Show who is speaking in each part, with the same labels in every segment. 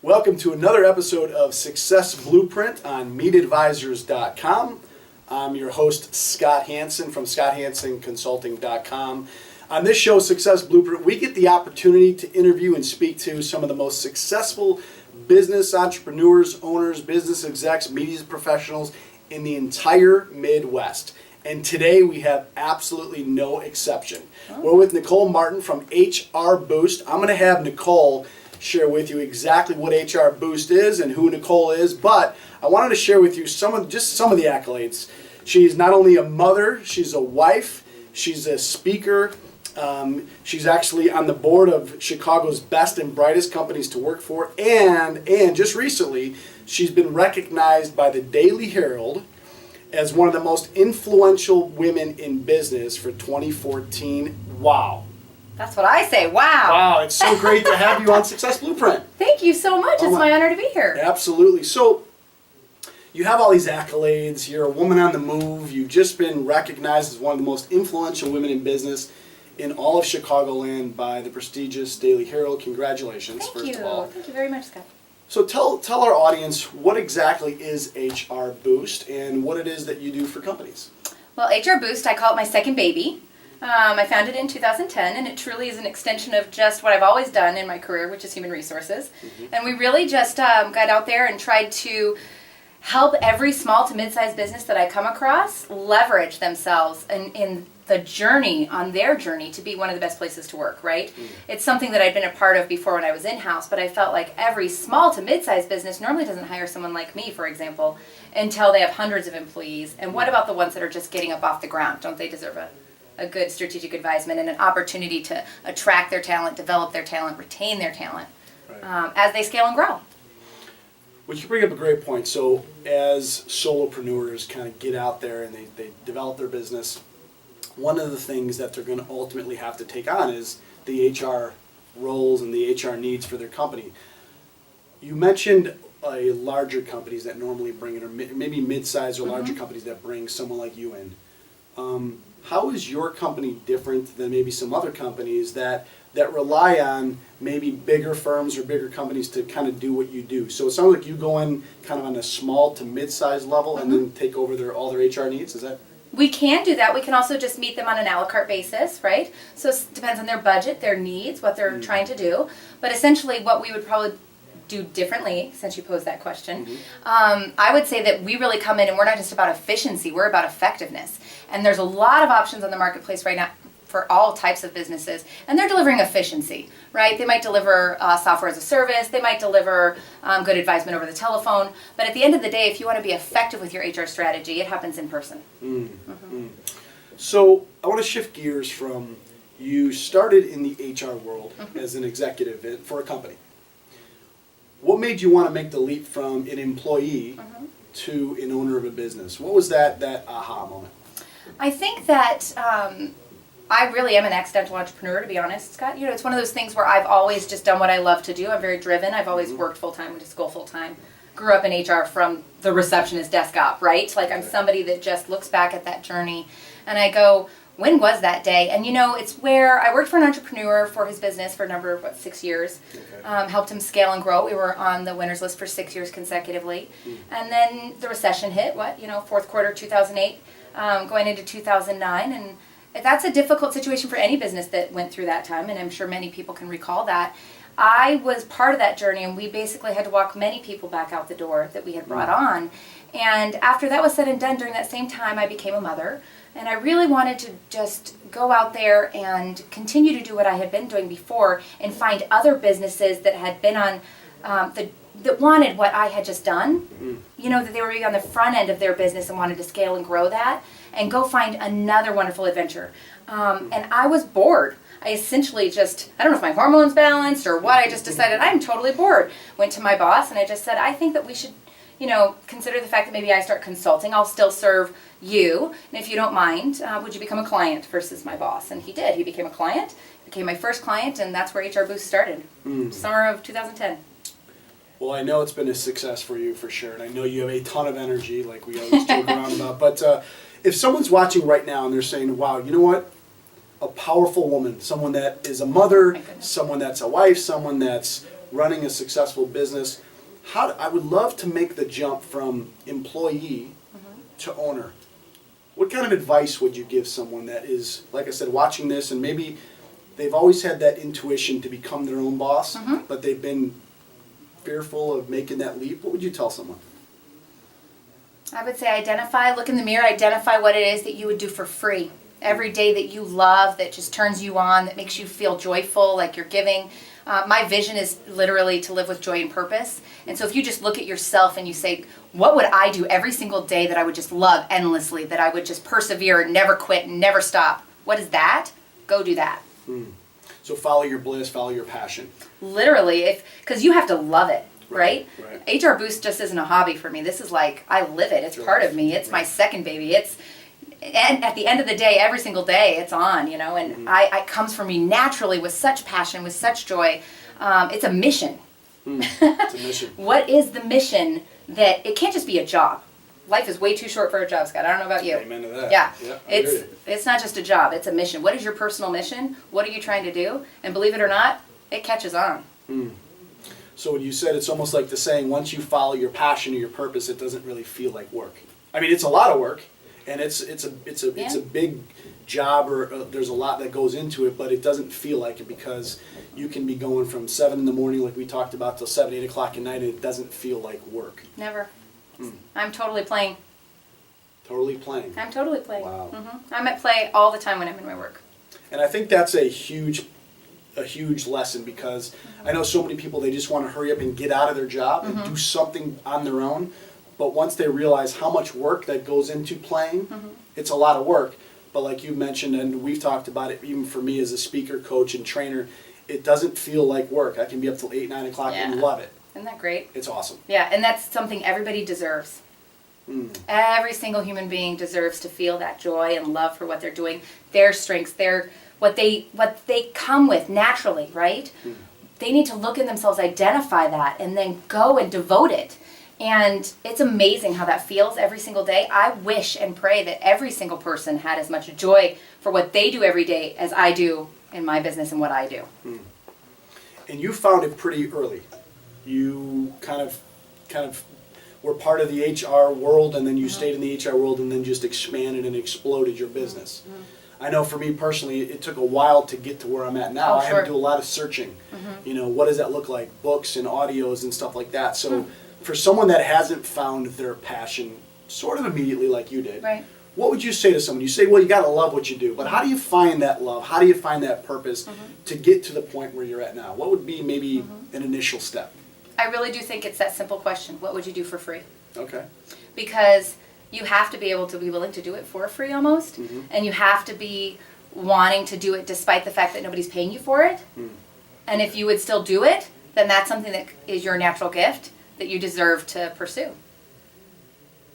Speaker 1: Welcome to another episode of Success Blueprint on meetadvisors.com. I'm your host, Scott Hansen from scotthansenconsulting.com. On this show, Success Blueprint, we get the opportunity to interview and speak to some of the most successful business entrepreneurs, owners, business execs, media professionals in the entire Midwest. And today we have absolutely no exception. We're with Nicole Martin from HR Boost. I'm going to have Nicole share with you exactly what HR Boost is and who Nicole is, but I wanted to share with you some of the accolades. She's not only a mother, she's a wife, she's a speaker, she's actually on the board of Chicago's best and brightest companies to work for, and just recently, she's been recognized by the Daily Herald as one of the most influential women in business for 2014. Wow.
Speaker 2: That's what I say. Wow.
Speaker 1: Wow, it's so great to have you on Success Blueprint.
Speaker 2: Thank you so much. It's my honor to be here.
Speaker 1: Absolutely. So, you have all these accolades. You're a woman on the move. You've just been recognized as one of the most influential women in business in all of Chicagoland by the prestigious Daily Herald. Congratulations, first of all.
Speaker 2: Thank you very much, Scott.
Speaker 1: So tell our audience what exactly is HR Boost and what it is that you do for companies.
Speaker 2: Well, HR Boost, I call it my second baby. I founded it in 2010, and it truly is an extension of just what I've always done in my career, which is human resources. Mm-hmm. And we really just got out there and tried to help every small to mid-sized business that I come across leverage themselves in the journey, on their journey to be one of the best places to work, right? Mm. It's something that I'd been a part of before when I was in-house, but I felt like every small to mid-sized business normally doesn't hire someone like me, for example, until they have hundreds of employees. And what about the ones that are just getting up off the ground? Don't they deserve a good strategic advisement and an opportunity to attract their talent, develop their talent, retain their talent, right, as they scale and grow?
Speaker 1: Well, you bring up a great point. So as solopreneurs kind of get out there and they develop their business, one of the things that they're going to ultimately have to take on is the HR roles and the HR needs for their company. You mentioned larger companies that normally bring in, or maybe mid-sized or larger companies that bring someone like you in. How is your company different than maybe some other companies that rely on maybe bigger firms or bigger companies to kind of do what you do? So it sounds like you go in kind of on a small to mid-sized level and then take over all their HR needs. Is that?
Speaker 2: We can do that. We can also just meet them on an a la carte basis, right? So it depends on their budget, their needs, what they're trying to do. But essentially what we would probably do differently, since you posed that question, I would say that we really come in and we're not just about efficiency, we're about effectiveness. And there's a lot of options on the marketplace right now for all types of businesses, and they're delivering efficiency, right? They might deliver software as a service, they might deliver good advisement over the telephone, but at the end of the day, if you want to be effective with your HR strategy, it happens in person.
Speaker 1: So I want to shift gears from, you started in the HR world as an executive for a company. What made you want to make the leap from an employee to an owner of a business? What was that aha moment?
Speaker 2: I think that I really am an accidental entrepreneur, to be honest, Scott. You know, it's one of those things where I've always just done what I love to do. I'm very driven. I've always worked full-time, went to school full-time. Grew up in HR from the receptionist desk up, right? Like, I'm somebody that just looks back at that journey and I go, when was that day? And you know, it's where I worked for an entrepreneur for his business for a number of, 6 years. Okay. Helped him scale and grow. We were on the winners list for 6 years consecutively. And then the recession hit, fourth quarter 2008, going into 2009. And that's a difficult situation for any business that went through that time, and I'm sure many people can recall that. I was part of that journey, and we basically had to walk many people back out the door that we had brought on. And after that was said and done, during that same time, I became a mother. And I really wanted to just go out there and continue to do what I had been doing before and find other businesses that had been on, that wanted what I had just done. You know, that they were on the front end of their business and wanted to scale and grow that, and go find another wonderful adventure. And I was bored. I essentially just, I don't know if my hormones balanced or what, I just decided I'm totally bored. Went to my boss and I just said, I think that we should, consider the fact that maybe I start consulting. I'll still serve you, and if you don't mind, would you become a client versus my boss? And he did. He became a client, became my first client, and that's where HR Boost started, summer of 2010.
Speaker 1: Well, I know it's been a success for you for sure, and I know you have a ton of energy, like we always joke around about. But if someone's watching right now and they're saying, wow, you know what? A powerful woman, someone that is a mother, someone that's a wife, someone that's running a successful business. I would love to make the jump from employee to owner. What kind of advice would you give someone that is, like I said, watching this and maybe they've always had that intuition to become their own boss, but they've been fearful of making that leap? What would you tell someone?
Speaker 2: I would say look in the mirror, identify what it is that you would do for free. Every day that you love, that just turns you on, that makes you feel joyful, like you're giving. My vision is literally to live with joy and purpose. And so if you just look at yourself and you say, what would I do every single day that I would just love endlessly, that I would just persevere and never quit and never stop? What is that? Go do that.
Speaker 1: So follow your bliss, follow your passion.
Speaker 2: Literally, because you have to love it. Right?
Speaker 1: Right.
Speaker 2: HR Boost just isn't a hobby for me. This is like, I live it. It's part of me. It's my second baby. And at the end of the day, every single day, it's on, and it comes from me naturally with such passion, with such joy. It's a mission.
Speaker 1: It's a mission.
Speaker 2: What is the mission that, it can't just be a job. Life is way too short for a job, Scott. I don't know about you.
Speaker 1: Amen to that.
Speaker 2: Yeah.
Speaker 1: I hear you.
Speaker 2: It's not just a job. It's a mission. What is your personal mission? What are you trying to do? And believe it or not, it catches on.
Speaker 1: So when you said it's almost like the saying, once you follow your passion or your purpose, it doesn't really feel like work. I mean, it's a lot of work, and it's a big job, or there's a lot that goes into it, but it doesn't feel like it because you can be going from 7 in the morning, like we talked about, till 7, 8 o'clock at night, and it doesn't feel like work.
Speaker 2: Never. I'm totally playing.
Speaker 1: Totally playing.
Speaker 2: I'm totally playing.
Speaker 1: Wow.
Speaker 2: I'm at play all the time when I'm in my work.
Speaker 1: And I think that's a huge lesson, because I know so many people, they just want to hurry up and get out of their job and do something on their own. But once they realize how much work that goes into playing, it's a lot of work. But like you mentioned, and we've talked about it, even for me as a speaker, coach, and trainer, it doesn't feel like work. I can be up till 8, 9 o'clock and love it.
Speaker 2: Isn't that great?
Speaker 1: It's awesome.
Speaker 2: Yeah, and that's something everybody deserves. Every single human being deserves to feel that joy and love for what they're doing, their strengths, what they come with naturally, right? They need to look in themselves, identify that, and then go and devote it. And it's amazing how that feels every single day. I wish and pray that every single person had as much joy for what they do every day as I do in my business and what I do.
Speaker 1: And you found it pretty early. You kind of were part of the HR world, and then you stayed in the HR world, and then just expanded and exploded your business. I know for me personally, it took a while to get to where I'm at now. I had to do a lot of searching. What does that look like? Books and audios and stuff like that. So for someone that hasn't found their passion sort of immediately like you did,
Speaker 2: Right.
Speaker 1: what would you say to someone? You say, well, you got to love what you do, but how do you find that love? How do you find that purpose to get to the point where you're at now? What would be maybe an initial step?
Speaker 2: I really do think it's that simple question. What would you do for free?
Speaker 1: Okay.
Speaker 2: Because you have to be able to be willing to do it for free almost, and you have to be wanting to do it despite the fact that nobody's paying you for it. And if you would still do it, then that's something that is your natural gift that you deserve to pursue.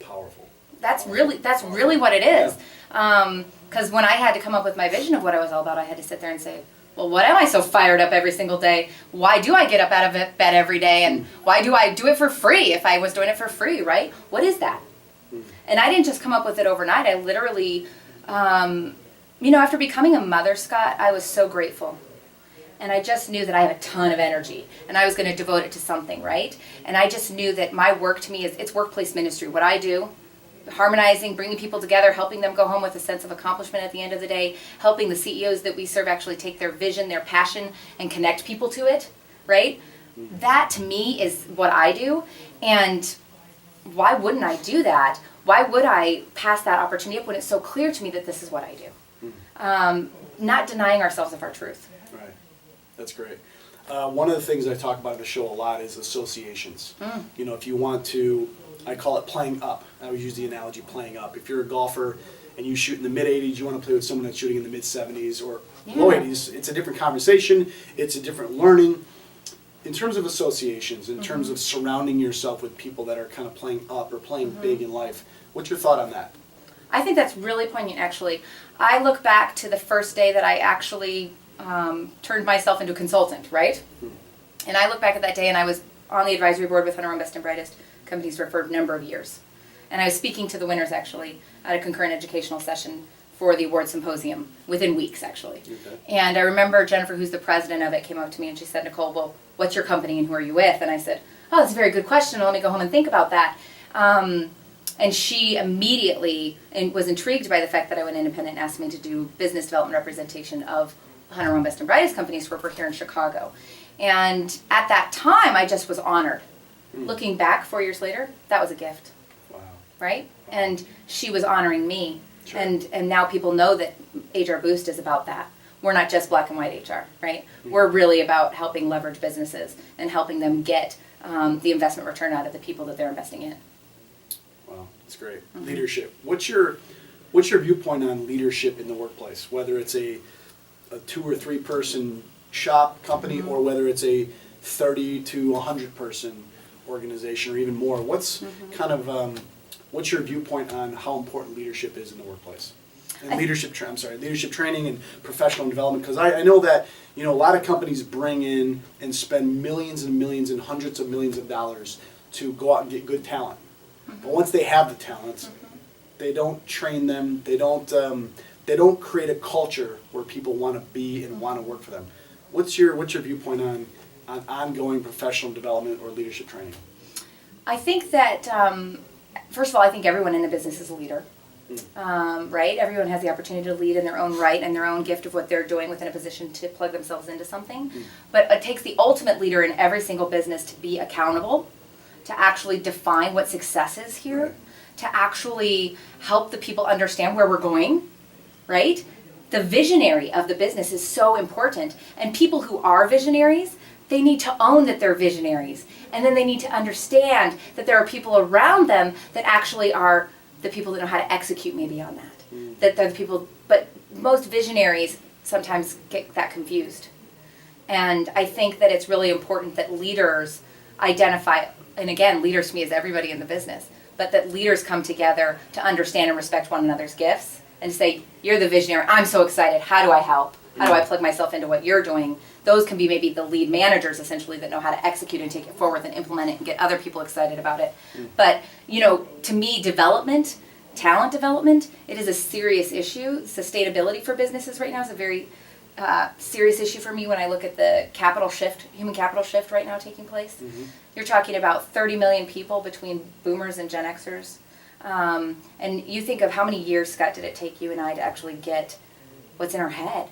Speaker 1: Powerful.
Speaker 2: That's really what it is. Because when I had to come up with my vision of what I was all about, I had to sit there and say, well, what am I so fired up every single day? Why do I get up out of bed every day? And why do I do it for free if I was doing it for free, right? What is that? And I didn't just come up with it overnight. I literally, after becoming a mother, Scott, I was so grateful. And I just knew that I have a ton of energy and I was going to devote it to something, right? And I just knew that my work to me it's workplace ministry. What I do, harmonizing, bringing people together, helping them go home with a sense of accomplishment at the end of the day, helping the CEOs that we serve actually take their vision, their passion, and connect people to it, right? That to me is what I do. And why wouldn't I do that? Why would I pass that opportunity up when it's so clear to me that this is what I do? Not denying ourselves of our truth.
Speaker 1: Right. That's great. One of the things I talk about in the show a lot is associations. If you want to, I call it playing up. I always use the analogy playing up. If you're a golfer and you shoot in the mid-80s, you want to play with someone that's shooting in the mid-70s or low 80s. It's a different conversation. It's a different learning. In terms of associations, in terms of surrounding yourself with people that are kind of playing up or playing big in life, what's your thought on that?
Speaker 2: I think that's really poignant, actually. I look back to the first day that I actually turned myself into a consultant, right? And I look back at that day, and I was on the advisory board with one of our best and brightest companies for a number of years. And I was speaking to the winners, actually, at a concurrent educational session for the award symposium within weeks, actually.
Speaker 1: Okay.
Speaker 2: And I remember Jennifer, who's the president of it, came up to me and she said, Nicole, well, what's your company and who are you with? And I said, oh, that's a very good question. Let me go home and think about that. And she immediately was intrigued by the fact that I went independent and asked me to do business development representation of 101 Best and Brightest companies for here in Chicago. And at that time, I just was honored. Looking back 4 years later, that was a gift.
Speaker 1: Wow.
Speaker 2: Right? And she was honoring me.
Speaker 1: Sure.
Speaker 2: And now people know that HR Boost is about that. We're not just black and white HR, right? We're really about helping leverage businesses and helping them get the investment return out of the people that they're investing in.
Speaker 1: Wow, that's great. Leadership. What's your viewpoint on leadership in the workplace? Whether it's a 2 or 3 person shop company or whether it's a 30 to 100 person organization or even more. What's kind of what's your viewpoint on how important leadership is in the workplace? And leadership training and professional development, because I know that a lot of companies bring in and spend millions and millions and hundreds of millions of dollars to go out and get good talent. But once they have the talents, they don't train them. They don't create a culture where people want to be and want to work for them. What's your viewpoint on ongoing professional development or leadership training?
Speaker 2: I think that first of all, I think everyone in the business is a leader. Right? Everyone has the opportunity to lead in their own right and their own gift of what they're doing within a position to plug themselves into something. But it takes the ultimate leader in every single business to be accountable, to actually define what success is here, to actually help the people understand where we're going, right? The visionary of the business is so important. And people who are visionaries, they need to own that they're visionaries. And then they need to understand that there are people around them that actually are the people that know how to execute maybe on that. That they're the people, but most visionaries sometimes get that confused. And I think that it's really important that leaders identify, and again, leaders to me is everybody in the business, but that leaders come together to understand and respect one another's gifts and say, you're the visionary, I'm so excited, how do I help? How do I plug myself into what you're doing? Those can be maybe the lead managers essentially that know how to execute and take it forward and implement it and get other people excited about it. But, to me, talent development, it is a serious issue. Sustainability for businesses right now is a very serious issue for me when I look at the human capital shift right now taking place. You're talking about 30 million people between boomers and Gen Xers. And you think of how many years, Scott, did it take you and I to actually get what's in our head?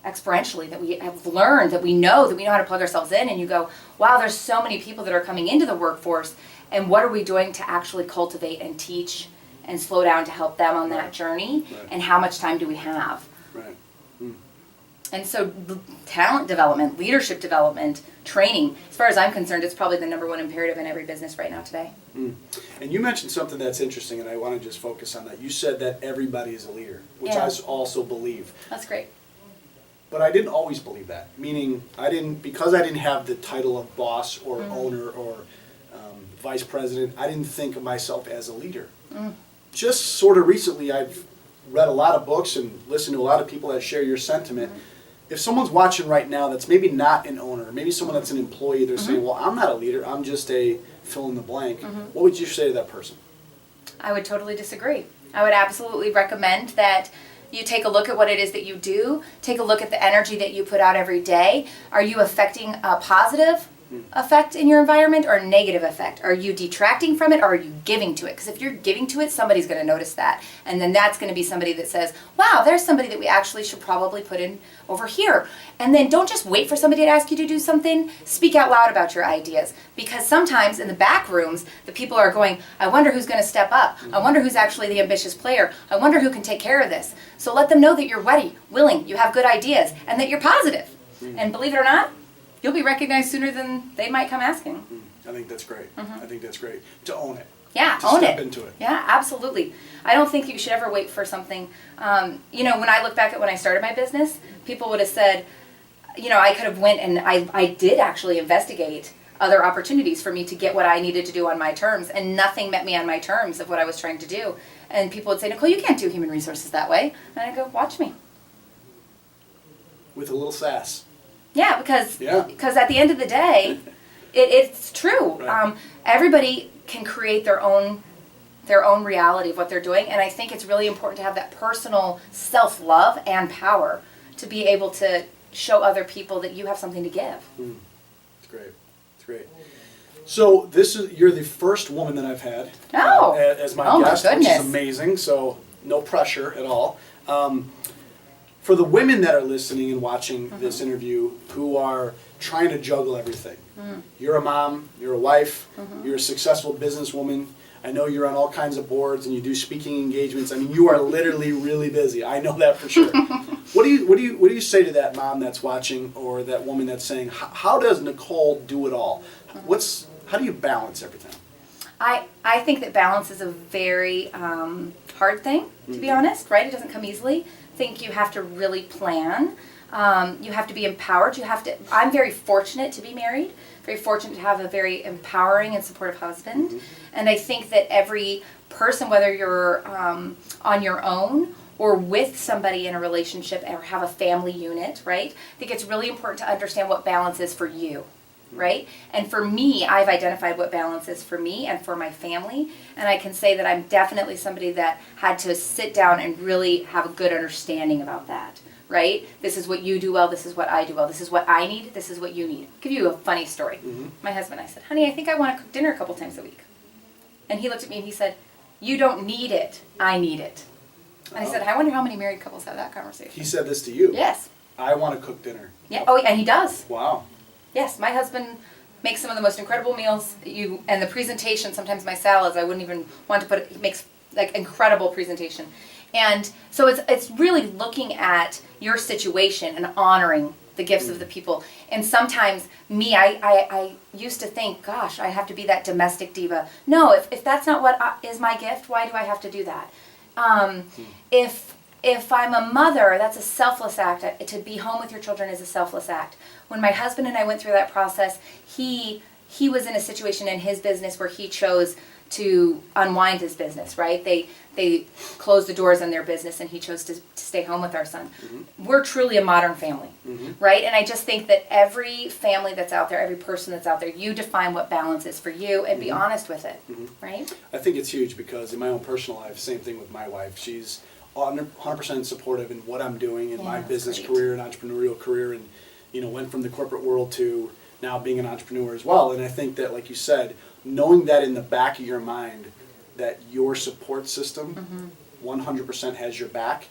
Speaker 2: Exponentially, that we have learned, that we know how to plug ourselves in, and you go, wow, there's so many people that are coming into the workforce, and what are we doing to actually cultivate and teach and slow down to help them on that journey, and how much time do we have?
Speaker 1: Right.
Speaker 2: And so talent development, leadership development, training, as far as I'm concerned, it's probably the number one imperative in every business right now today.
Speaker 1: And you mentioned something that's interesting, and I want to just focus on that. You said that everybody is a leader, which
Speaker 2: Yeah.
Speaker 1: I also believe.
Speaker 2: That's great.
Speaker 1: But I didn't always believe that. Meaning, because I didn't have the title of boss or owner or vice president, I didn't think of myself as a leader. Just sort of recently, I've read a lot of books and listened to a lot of people that share your sentiment. If someone's watching right now that's maybe not an owner, maybe someone that's an employee, they're saying, well, I'm not a leader, I'm just a fill in the blank. What would you say to that person?
Speaker 2: I would totally disagree. I would absolutely recommend that you take a look at what it is that you do. Take a look at the energy that you put out every day. Are you affecting a positive effect in your environment or a negative effect? Are you detracting from it or are you giving to it? Because if you're giving to it, somebody's going to notice that. And then that's going to be somebody that says, wow, there's somebody that we actually should probably put in over here. And then don't just wait for somebody to ask you to do something. Speak out loud about your ideas. Because sometimes in the back rooms, the people are going, I wonder who's going to step up. I wonder who's actually the ambitious player. I wonder who can take care of this. So let them know that you're ready, willing, you have good ideas, and that you're positive. And believe it or not, you'll be recognized sooner than they might come asking.
Speaker 1: I think that's great. I think that's great. To own it.
Speaker 2: Yeah,
Speaker 1: to
Speaker 2: own
Speaker 1: step
Speaker 2: it.
Speaker 1: into it.
Speaker 2: Yeah, absolutely. I don't think you should ever wait for something. When I look back at when I started my business, people would have said, I could have went and I did actually investigate other opportunities for me to get what I needed to do on my terms, and nothing met me on my terms of what I was trying to do. And people would say, Nicole, you can't do human resources that way. And I go, watch me.
Speaker 1: With a little sass.
Speaker 2: Yeah, because at the end of the day, it's true.
Speaker 1: Right.
Speaker 2: Everybody can create their own their own reality of what they're doing. And I think it's really important to have that personal self-love and power to be able to show other people that you have something to give.
Speaker 1: It's great. It's great. So you're the first woman that I've had as my guest, which is amazing. So no pressure at all. For the women that are listening and watching this interview who are trying to juggle everything, you're a mom, you're a wife, you're a successful businesswoman. I know you're on all kinds of boards and you do speaking engagements. I mean, you are literally really busy. I know that for sure. What do you say to that mom that's watching, or that woman that's saying, how does Nicole do it all? How do you balance everything?
Speaker 2: I think that balance is a very hard thing, to be honest, right? It doesn't come easily. I think you have to really plan. You have to be empowered. I'm very fortunate to be married, very fortunate to have a very empowering and supportive husband. And I think that every person, whether you're on your own or with somebody in a relationship or have a family unit, right? I think it's really important to understand what balance is for you, right? And for me, I've identified what balance is for me and for my family. And I can say that I'm definitely somebody that had to sit down and really have a good understanding about that. Right? This is what you do well, this is what I do well, this is what I need, this is what you need. I'll give you a funny story. My husband, I said, honey, I think I want to cook dinner a couple times a week. And he looked at me and he said, you don't need it, I need it. And I said, I wonder how many married couples have that conversation.
Speaker 1: He said this to you?
Speaker 2: Yes.
Speaker 1: I want to cook dinner.
Speaker 2: Yeah. Oh, and he does.
Speaker 1: Wow.
Speaker 2: Yes, my husband makes some of the most incredible meals. And the presentation, sometimes my salads, I wouldn't even want to put it, he makes like incredible presentation. And so it's really looking at your situation and honoring the gifts of the people. And sometimes I used to think, gosh, I have to be that domestic diva. No, if that's not what is my gift, why do I have to do that? If I'm a mother, that's a selfless act. To be home with your children is a selfless act. When my husband and I went through that process, he was in a situation in his business where he chose to unwind his business, right? They closed the doors on their business and he chose to stay home with our son. We're truly a modern family, right? And I just think that every family that's out there, every person that's out there, you define what balance is for you and be honest with it, right? I
Speaker 1: think it's huge because in my own personal life, same thing with my wife. She's 100% supportive in what I'm doing in my business career and entrepreneurial career, and went from the corporate world to now being an entrepreneur as well. And I think that, like you said, knowing that in the back of your mind that your support system 100% has your back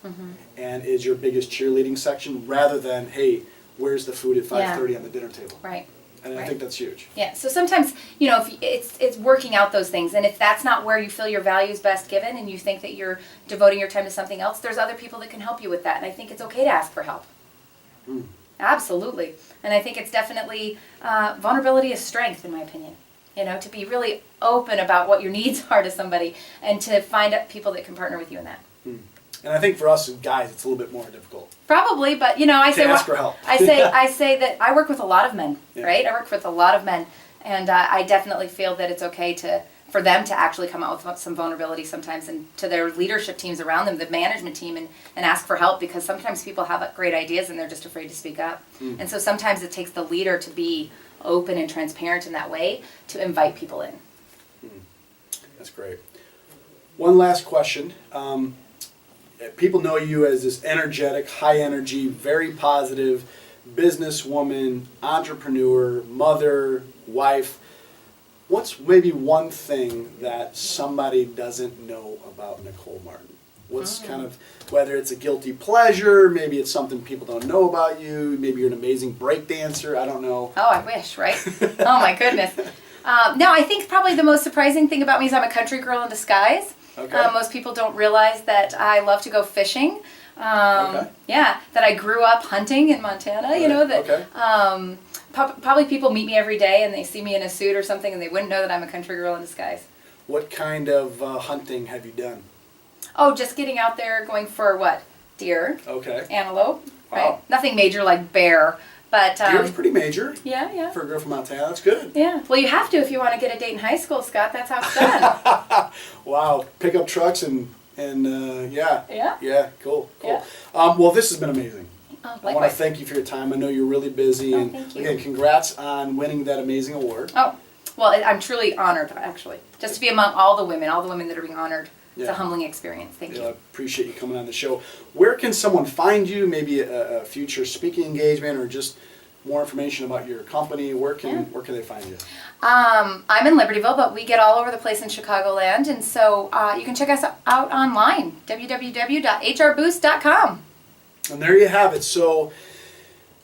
Speaker 1: and is your biggest cheerleading section, rather than, hey, where's the food at 5:30 on the dinner table?
Speaker 2: Right.
Speaker 1: And I think that's huge.
Speaker 2: Yeah. So sometimes, if it's working out those things, and if that's not where you feel your value is best given, and you think that you're devoting your time to something else, there's other people that can help you with that. And I think it's okay to ask for help. Absolutely. And I think it's definitely vulnerability is strength, in my opinion. To be really open about what your needs are to somebody, and to find people that can partner with you in that.
Speaker 1: And I think for us guys, it's a little bit more difficult.
Speaker 2: Probably, but ask
Speaker 1: for help.
Speaker 2: I say that I work with a lot of men, right? I work with a lot of men, and I definitely feel that it's okay for them to actually come out with some vulnerability sometimes, and to their leadership teams around them, the management team, and ask for help, because sometimes people have great ideas and they're just afraid to speak up. And so sometimes it takes the leader to be open and transparent in that way to invite people in.
Speaker 1: That's great. One last question. People know you as this energetic, high energy, very positive businesswoman, entrepreneur, mother, wife. What's maybe one thing that somebody doesn't know about Nicole Martin? What's kind of, whether it's a guilty pleasure, maybe it's something people don't know about you, maybe you're an amazing break dancer, I don't know.
Speaker 2: Oh, I wish, right? Oh my goodness. No, I think probably the most surprising thing about me is I'm a country girl in disguise. Okay. Most people don't realize that I love to go fishing. Yeah, that I grew up hunting in Montana, probably people meet me every day and they see me in a suit or something and they wouldn't know that I'm a country girl in disguise.
Speaker 1: What kind of hunting have you done?
Speaker 2: Oh, just getting out there, going for what? Deer.
Speaker 1: Okay.
Speaker 2: Antelope. Wow. Right? Nothing major like bear. But
Speaker 1: deer's pretty major.
Speaker 2: Yeah.
Speaker 1: For a girl from Montana, that's good.
Speaker 2: Yeah. Well, you have to if you want to get a date in high school, Scott. That's how it's done.
Speaker 1: Wow. Pickup trucks and yeah.
Speaker 2: Yeah.
Speaker 1: Yeah. Cool.
Speaker 2: Yeah.
Speaker 1: Well, this has been amazing.
Speaker 2: Oh,
Speaker 1: I want to thank you for your time. I know you're really busy, and
Speaker 2: thank you.
Speaker 1: Again, congrats on winning that amazing award.
Speaker 2: Oh, Well, I'm truly honored, actually, just to be among all the women that are being honored. It's a humbling experience. Thank you.
Speaker 1: I appreciate you coming on the show. Where can someone find you? Maybe a future speaking engagement, or just more information about your company. Where can they find you?
Speaker 2: I'm in Libertyville, but we get all over the place in Chicagoland, and so you can check us out online, www.hrboost.com.
Speaker 1: And there you have it. So,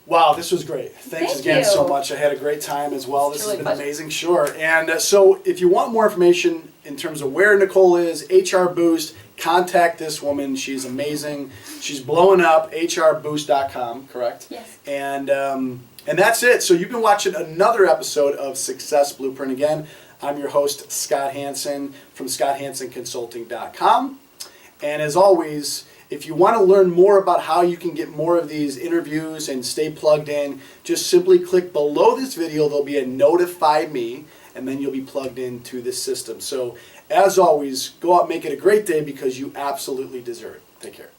Speaker 1: wow, this was great. Thanks
Speaker 2: Thank
Speaker 1: again
Speaker 2: you.
Speaker 1: so much. I had a great time as well. This has been
Speaker 2: pleasure.
Speaker 1: amazing. Sure. And so if you want more information in terms of where Nicole is, HR Boost, contact this woman. She's amazing. She's blowing up. hrboost.com, correct?
Speaker 2: Yes.
Speaker 1: And that's it. So you've been watching another episode of Success Blueprint. Again, I'm your host, Scott Hansen from scotthansenconsulting.com. And as always, if you want to learn more about how you can get more of these interviews and stay plugged in, just simply click below this video. There'll be a notify me, and then you'll be plugged into this system. So as always, go out and make it a great day, because you absolutely deserve it. Take care.